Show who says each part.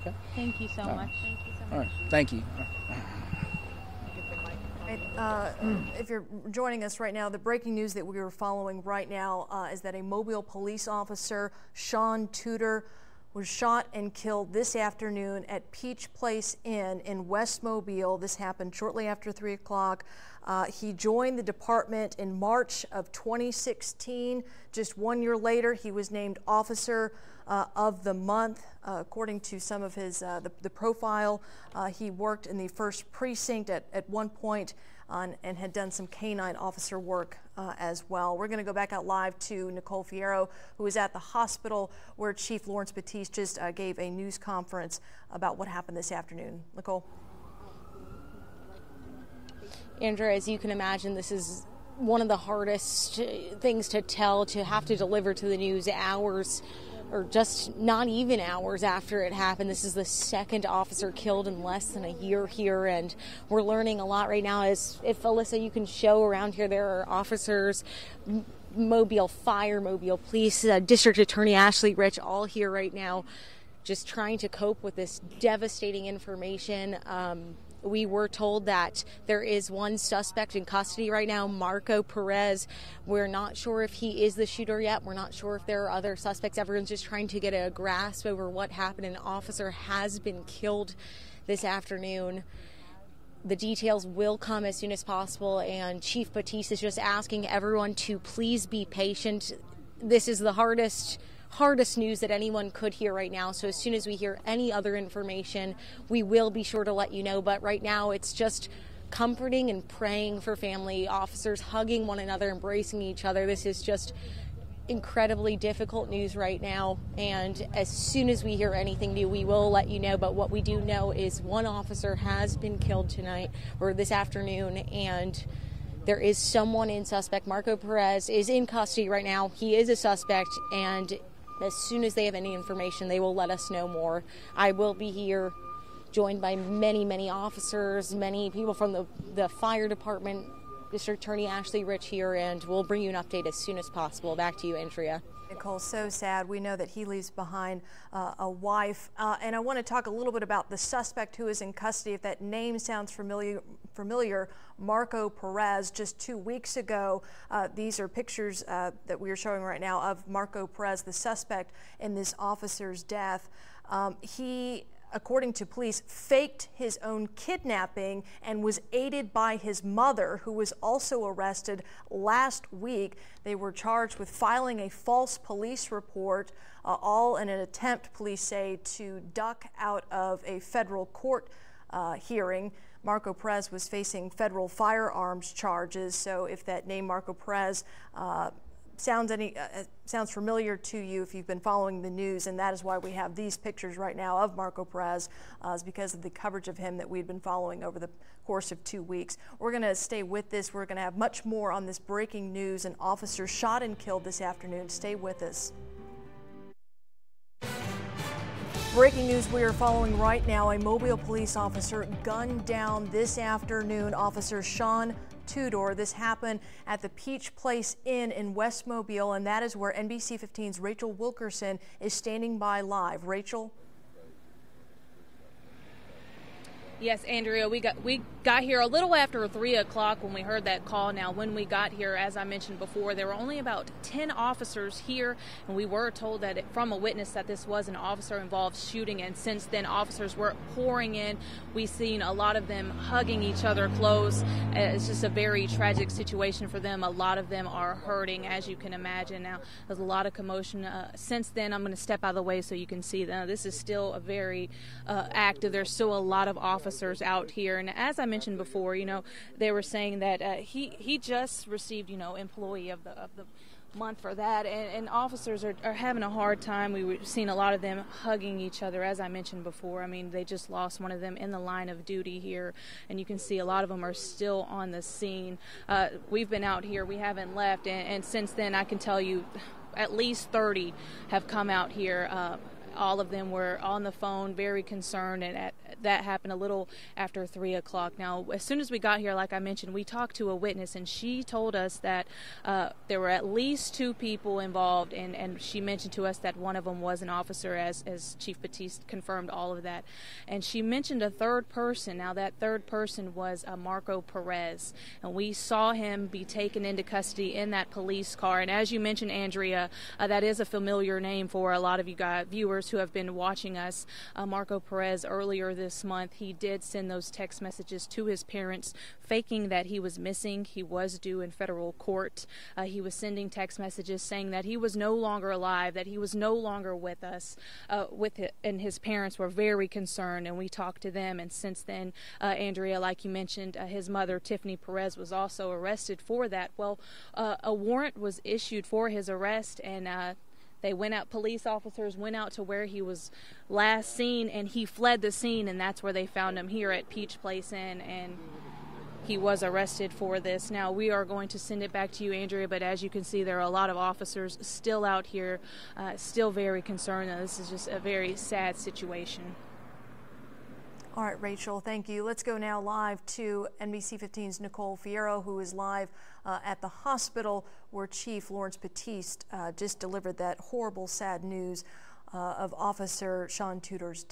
Speaker 1: Okay.
Speaker 2: Thank you so much. Thank you so much.
Speaker 1: All right. Thank you.
Speaker 3: If you're joining us right now, the breaking news that we are following right now is that a Mobile police officer, Sean Tuder, was shot and killed this afternoon at Peach Place Inn in West Mobile. This happened shortly after 3 o'clock. He joined the department in March of 2016. Just 1 year later, he was named Officer of the Month. According to some of his the profile, he worked in the 1st Precinct at one point and had done some canine officer work as well. We're going to go back out live to Nicole Fierro, who is at the hospital where Chief Lawrence Batiste just gave a news conference about what happened this afternoon. Nicole.
Speaker 4: Andrea, as you can imagine, this is one of the hardest things to tell, to have to deliver to the news hours or just not even hours after it happened. This is the 2nd officer killed in less than a year here, and we're learning a lot right now. As if Alyssa, you can show around here, there are officers, Mobile Fire, Mobile Police, District Attorney Ashley Rich, all here right now, just trying to cope with this devastating information. We were told that there is one suspect in custody right now, Marco Perez. We're not sure if he is the shooter yet. We're not sure if there are other suspects. Everyone's just trying to get a grasp over what happened. An officer has been killed this afternoon. The details will come as soon as possible, and Chief Batiste is just asking everyone to please be patient. This is the hardest news that anyone could hear right now. So as soon as we hear any other information, we will be sure to let you know. But right now, it's just comforting and praying for family, officers hugging one another, embracing each other. This is just incredibly difficult news right now. And as soon as we hear anything new, we will let you know. But what we do know is one officer has been killed tonight or this afternoon, and there is someone in suspect. Marco Perez is in custody right now. He is a suspect, and as soon as they have any information, they will let us know more. I will be here joined by many officers, many people from the fire department, District Attorney Ashley Rich here, and we'll bring you an update as soon as possible. Back to you, Andrea.
Speaker 3: Nicole, so sad. We know that he leaves behind a wife. And I want to talk a little bit about the suspect who is in custody. If that name sounds familiar, Marco Perez. Just 2 weeks ago, these are pictures that we are showing right now of Marco Perez, the suspect in this officer's death. He, according to police, faked his own kidnapping and was aided by his mother, who was also arrested last week. They were charged with filing a false police report, all in an attempt, police say, to duck out of a federal court hearing. Marco Perez was facing federal firearms charges, so if that name Marco Perez sounds familiar to you if you've been following the news, and that is why we have these pictures right now of Marco Perez, is because of the coverage of him that we've been following over the course of 2 weeks. We're going to stay with this. We're going to have much more on this breaking news. An officer shot and killed this afternoon. Stay with us. Breaking news we are following right now. A Mobile police officer gunned down this afternoon. Officer Sean Tuder. This happened at the Peach Place Inn in West Mobile, and that is where NBC 15's Rachel Wilkerson is standing by live. Rachel?
Speaker 2: Yes, Andrea, we got here a little after 3 o'clock when we heard that call. Now, when we got here, as I mentioned before, there were only about 10 officers here, and we were told that from a witness that this was an officer-involved shooting, and since then, officers were pouring in. We've seen a lot of them hugging each other close. It's just a very tragic situation for them. A lot of them are hurting, as you can imagine. Now, there's a lot of commotion. Since then, I'm going to step out of the way so you can see them. This is still a very active. There's still a lot of officers out here, and as I mentioned before, they were saying that he just received employee of the month for that, and officers are having a hard time. We've seen a lot of them hugging each other, as I mentioned before. I mean, they just lost one of them in the line of duty here, and you can see a lot of them are still on the scene. We've been out here, we haven't left, and since then I can tell you at least 30 have come out here all of them were on the phone, very concerned, and that happened a little after 3 o'clock. Now, as soon as we got here, like I mentioned, we talked to a witness, and she told us that there were at least 2 people involved, and she mentioned to us that one of them was an officer, as Chief Batiste confirmed all of that. And she mentioned a third person. Now, that third person was Marco Perez, and we saw him be taken into custody in that police car. And as you mentioned, Andrea, that is a familiar name for a lot of you guys, viewers who have been watching us. Marco Perez, earlier this month, he did send those text messages to his parents, faking that he was missing. He was due in federal court. He was sending text messages saying that he was no longer alive, that he was no longer with us, and his parents were very concerned, and we talked to them. And since then, Andrea, like you mentioned, his mother, Tiffany Perez, was also arrested for that. Well, a warrant was issued for his arrest, and police officers went out to where he was last seen, and he fled the scene, and that's where they found him, here at Peach Place Inn, and he was arrested for this. Now, we are going to send it back to you, Andrea, but as you can see, there are a lot of officers still out here, still very concerned. Now, this is just a very sad situation.
Speaker 3: All right, Rachel, thank you. Let's go now live to NBC 15's Nicole Fierro, who is live at the hospital where Chief Lawrence Batiste just delivered that horrible, sad news of Officer Sean Tuder's death.